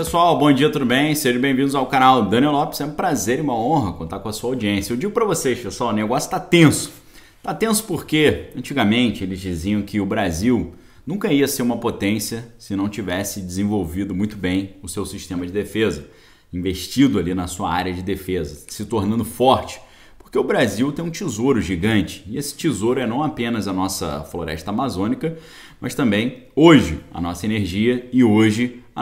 pessoal, bom dia, tudo bem? Sejam bem-vindos ao canal Daniel Lopes. É um prazer e uma honra contar com a sua audiência. Eu digo para vocês, pessoal, o negócio tá tenso. Tá tenso porque, antigamente, eles diziam que o Brasil nunca ia ser uma potência se não tivesse desenvolvido muito bem o seu sistema de defesa, investido ali na sua área de defesa, se tornando forte. Porque o Brasil tem um tesouro gigante e esse tesouro é não apenas a nossa floresta amazônica, mas também hoje a nossa energia e hoje o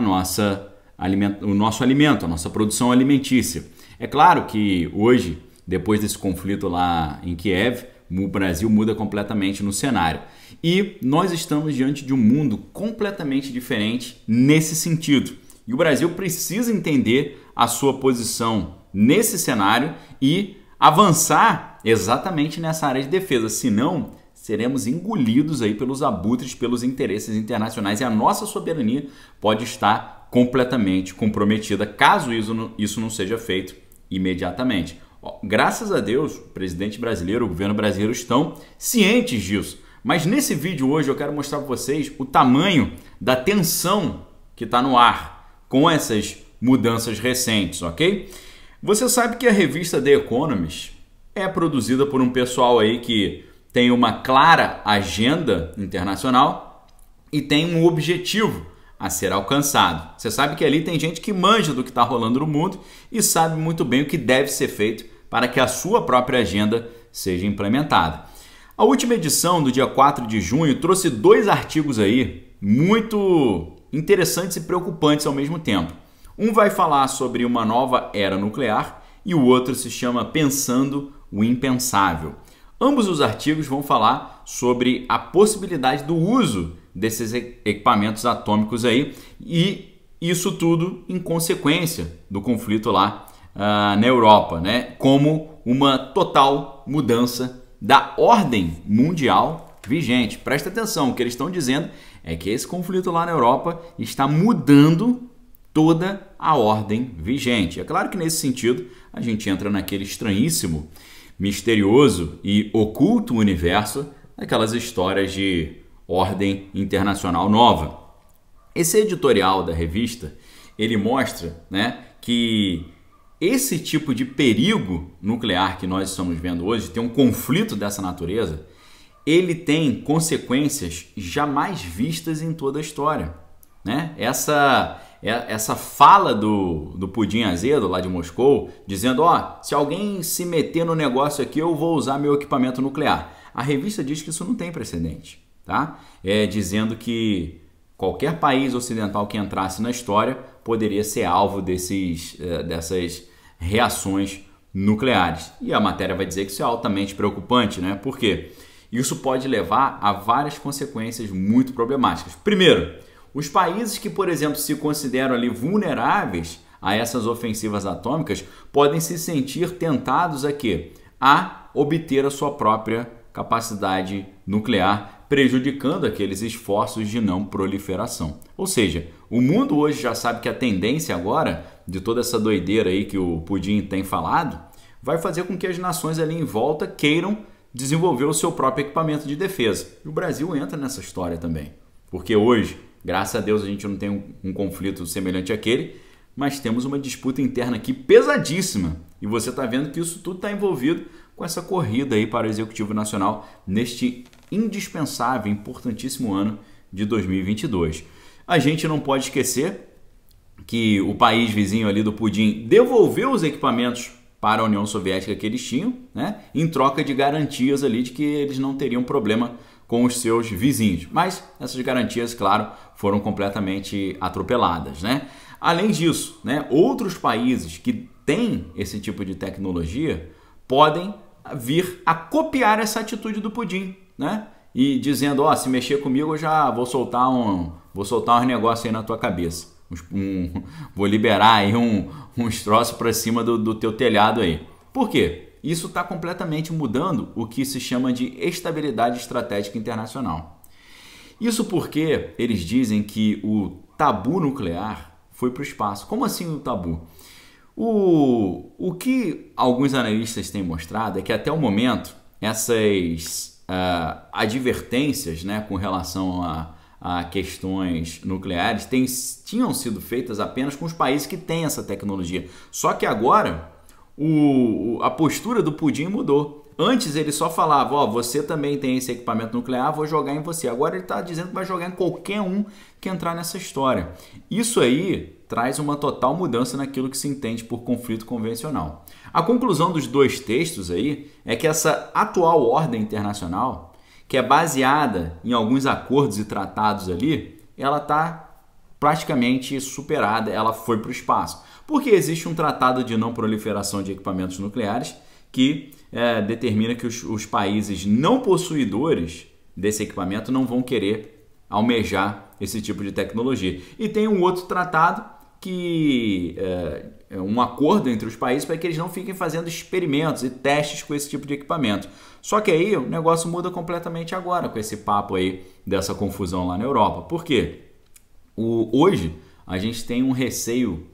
nosso alimento, a nossa produção alimentícia. É claro que hoje, depois desse conflito lá em Kiev, o Brasil muda completamente no cenário. E nós estamos diante de um mundo completamente diferente nesse sentido. E o Brasil precisa entender a sua posição nesse cenário e avançar exatamente nessa área de defesa. Senão, seremos engolidos aí pelos abutres, pelos interesses internacionais e a nossa soberania pode estar completamente comprometida caso isso não seja feito imediatamente. Graças a Deus, o presidente brasileiro, o governo brasileiro estão cientes disso. Mas nesse vídeo hoje eu quero mostrar para vocês o tamanho da tensão que está no ar com essas mudanças recentes, ok? Você sabe que a revista The Economist é produzida por um pessoal aí que tem uma clara agenda internacional e tem um objetivo a ser alcançado. Você sabe que ali tem gente que manja do que está rolando no mundo e sabe muito bem o que deve ser feito para que a sua própria agenda seja implementada. A última edição do dia 4 de junho trouxe 2 artigos aí muito interessantes e preocupantes ao mesmo tempo. Um vai falar sobre uma nova era nuclear e o outro se chama Pensando o Impensável. Ambos os artigos vão falar sobre a possibilidade do uso desses equipamentos atômicos aí e isso tudo em consequência do conflito lá na Europa, né? Como uma total mudança da ordem mundial vigente. Presta atenção, o que eles estão dizendo é que esse conflito lá na Europa está mudando toda a ordem vigente. É claro que nesse sentido a gente entra naquele estranhíssimo, misterioso e oculto universo daquelas histórias de ordem internacional nova. Esse editorial da revista, ele mostra, né, que esse tipo de perigo nuclear que nós estamos vendo hoje, tem um conflito dessa natureza, ele tem consequências jamais vistas em toda a história, né? Essa fala do Pudim Azedo lá de Moscou, dizendo, se alguém se meter no negócio aqui, eu vou usar meu equipamento nuclear. A revista diz que isso não tem precedente, tá? Dizendo que qualquer país ocidental que entrasse na história poderia ser alvo dessas reações nucleares. E a matéria vai dizer que isso é altamente preocupante, né? Por quê? Isso pode levar a várias consequências muito problemáticas. Primeiro, os países que, por exemplo, se consideram ali vulneráveis a essas ofensivas atômicas podem se sentir tentados a quê? A obter a sua própria capacidade nuclear, prejudicando aqueles esforços de não proliferação. Ou seja, o mundo hoje já sabe que a tendência agora, de toda essa doideira aí que o Pudim tem falado, vai fazer com que as nações ali em volta queiram desenvolver o seu próprio equipamento de defesa. E o Brasil entra nessa história também, porque hoje, graças a Deus, a gente não tem um conflito semelhante àquele, mas temos uma disputa interna aqui pesadíssima. E você está vendo que isso tudo está envolvido com essa corrida aí para o Executivo Nacional neste indispensável, importantíssimo ano de 2022. A gente não pode esquecer que o país vizinho ali do Pudim devolveu os equipamentos para a União Soviética que eles tinham, né, em troca de garantias ali de que eles não teriam problema com os seus vizinhos. Mas essas garantias, claro, foram completamente atropeladas, né? Além disso, né, outros países que têm esse tipo de tecnologia podem vir a copiar essa atitude do Pudim, né? E dizendo, se mexer comigo eu já vou soltar uns negócios aí na tua cabeça. Vou liberar aí uns troços para cima do teu telhado aí. Por quê? Isso está completamente mudando o que se chama de estabilidade estratégica internacional. Isso porque eles dizem que o tabu nuclear foi para o espaço. Como assim o tabu? O que alguns analistas têm mostrado é que até o momento essas advertências, né, com relação a questões nucleares tinham sido feitas apenas com os países que têm essa tecnologia. Só que agora a postura do Putin mudou. Antes ele só falava, ó, você também tem esse equipamento nuclear, vou jogar em você. Agora ele está dizendo que vai jogar em qualquer um que entrar nessa história. Isso aí traz uma total mudança naquilo que se entende por conflito convencional. A conclusão dos dois textos aí é que essa atual ordem internacional, que é baseada em alguns acordos e tratados ali, ela está praticamente superada, ela foi para o espaço. Porque existe um tratado de não proliferação de equipamentos nucleares que determina que os países não possuidores desse equipamento não vão querer almejar esse tipo de tecnologia. E tem um outro tratado que é um acordo entre os países para que eles não fiquem fazendo experimentos e testes com esse tipo de equipamento. Só que aí o negócio muda completamente agora com esse papo aí dessa confusão lá na Europa. Por quê? Hoje a gente tem um receio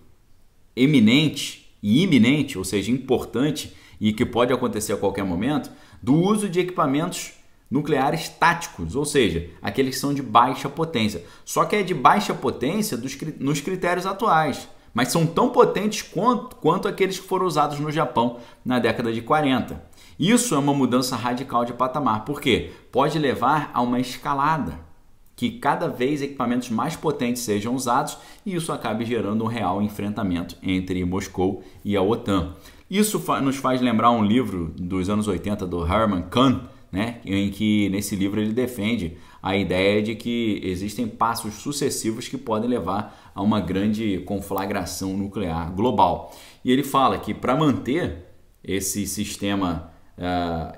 eminente e iminente, ou seja, importante, e que pode acontecer a qualquer momento, do uso de equipamentos nucleares táticos, ou seja, aqueles que são de baixa potência. Só que é de baixa potência nos critérios atuais, mas são tão potentes quanto aqueles que foram usados no Japão na década de 40. Isso é uma mudança radical de patamar, porque pode levar a uma escalada, que cada vez equipamentos mais potentes sejam usados e isso acabe gerando um real enfrentamento entre Moscou e a OTAN. Isso nos faz lembrar um livro dos anos 80 do Herman Kahn, né, em que nesse livro ele defende a ideia de que existem passos sucessivos que podem levar a uma grande conflagração nuclear global. E ele fala que para manter esse sistema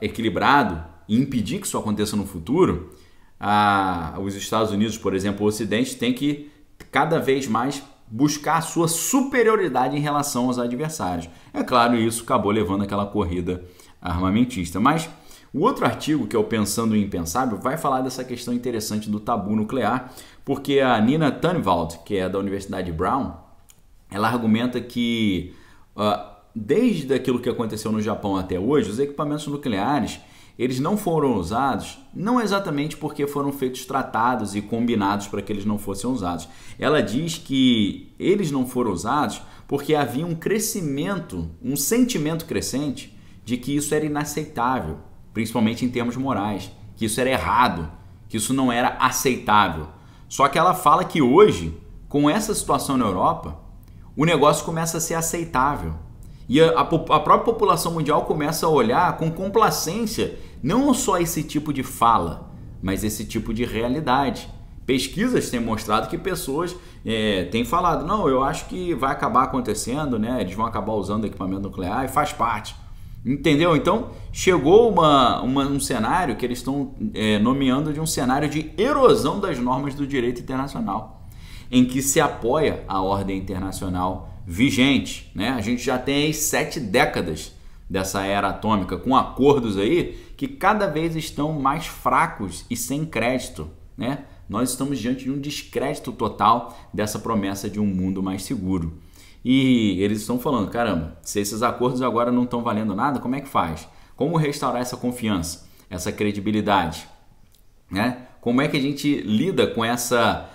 equilibrado e impedir que isso aconteça no futuro, os Estados Unidos, por exemplo, o Ocidente, tem que cada vez mais buscar a sua superioridade em relação aos adversários. É claro, isso acabou levando aquela corrida armamentista. Mas o outro artigo, que é o Pensando em Impensável, vai falar dessa questão interessante do tabu nuclear, porque a Nina Tannenwald, que é da Universidade Brown, ela argumenta que desde aquilo que aconteceu no Japão até hoje, os equipamentos nucleares eles não foram usados, não exatamente porque foram feitos tratados e combinados para que eles não fossem usados. Ela diz que eles não foram usados porque havia um crescimento, um sentimento crescente de que isso era inaceitável, principalmente em termos morais, que isso era errado, que isso não era aceitável. Só que ela fala que hoje, com essa situação na Europa, o negócio começa a ser aceitável. E a própria população mundial começa a olhar com complacência não só esse tipo de fala, mas esse tipo de realidade. Pesquisas têm mostrado que pessoas têm falado, não, eu acho que vai acabar acontecendo, né? Eles vão acabar usando equipamento nuclear e faz parte. Entendeu? Então, chegou um cenário que eles estão nomeando de um cenário de erosão das normas do direito internacional, em que se apoia a ordem internacional vigente, né? A gente já tem aí 7 décadas dessa era atômica com acordos aí que cada vez estão mais fracos e sem crédito, né? Nós estamos diante de um descrédito total dessa promessa de um mundo mais seguro. E eles estão falando, caramba, se esses acordos agora não estão valendo nada, como é que faz? Como restaurar essa confiança, essa credibilidade, né? Como é que a gente lida com essa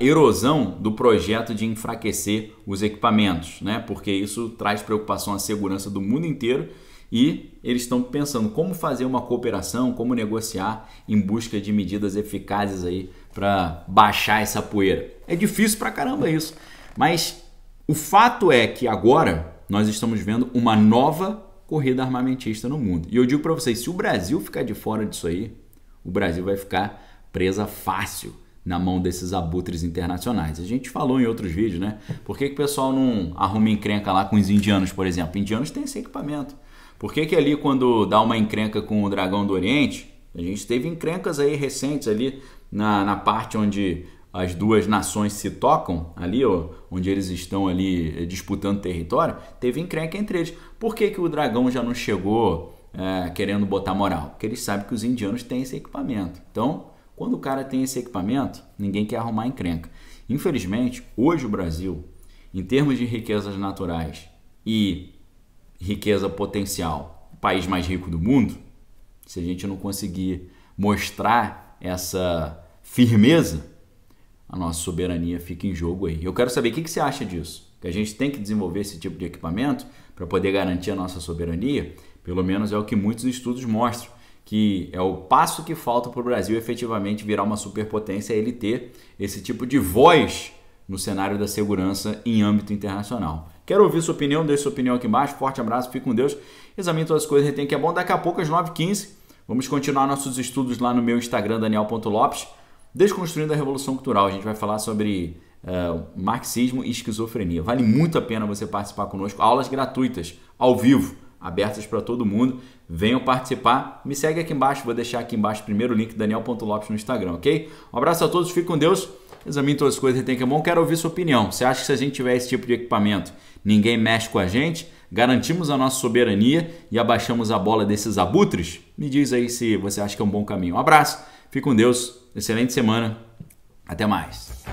erosão do projeto de enfraquecer os equipamentos, né? Porque isso traz preocupação à segurança do mundo inteiro e eles estão pensando como fazer uma cooperação, como negociar em busca de medidas eficazes aí para baixar essa poeira. É difícil pra caramba isso, mas o fato é que agora nós estamos vendo uma nova corrida armamentista no mundo. E eu digo para vocês, se o Brasil ficar de fora disso aí, o Brasil vai ficar presa fácil na mão desses abutres internacionais. A gente falou em outros vídeos, né? Por que o pessoal não arruma encrenca lá com os indianos, por exemplo? Indianos têm esse equipamento. Por que ali quando dá uma encrenca com o Dragão do Oriente, a gente teve encrencas aí recentes ali na parte onde as duas nações se tocam, ali ó, onde eles estão ali disputando território, teve encrenca entre eles. Por que o Dragão já não chegou querendo botar moral? Porque eles sabem que os indianos têm esse equipamento. Então, quando o cara tem esse equipamento, ninguém quer arrumar encrenca. Infelizmente, hoje o Brasil, em termos de riquezas naturais e riqueza potencial, o país mais rico do mundo, se a gente não conseguir mostrar essa firmeza a nossa soberania fica em jogo aí. Eu quero saber o que você acha disso. Que a gente tem que desenvolver esse tipo de equipamento para poder garantir a nossa soberania? Pelo menos é o que muitos estudos mostram, que é o passo que falta para o Brasil efetivamente virar uma superpotência, é ele ter esse tipo de voz no cenário da segurança em âmbito internacional. Quero ouvir sua opinião, deixe sua opinião aqui embaixo. Forte abraço, fique com Deus. Examine todas as coisas, retém que é bom. Daqui a pouco, às 9h15, vamos continuar nossos estudos lá no meu Instagram, daniel.lopes, Desconstruindo a Revolução Cultural. A gente vai falar sobre marxismo e esquizofrenia. Vale muito a pena você participar conosco. Aulas gratuitas, ao vivo, abertas para todo mundo. Venham participar. Me segue aqui embaixo, vou deixar aqui embaixo primeiro o link daniel.lopes no Instagram, ok? Um abraço a todos, fique com Deus. Examine todas as coisas, retém que é bom. Quero ouvir sua opinião. Você acha que se a gente tiver esse tipo de equipamento, ninguém mexe com a gente? Garantimos a nossa soberania e abaixamos a bola desses abutres? Me diz aí se você acha que é um bom caminho. Um abraço, fique com Deus, excelente semana, até mais.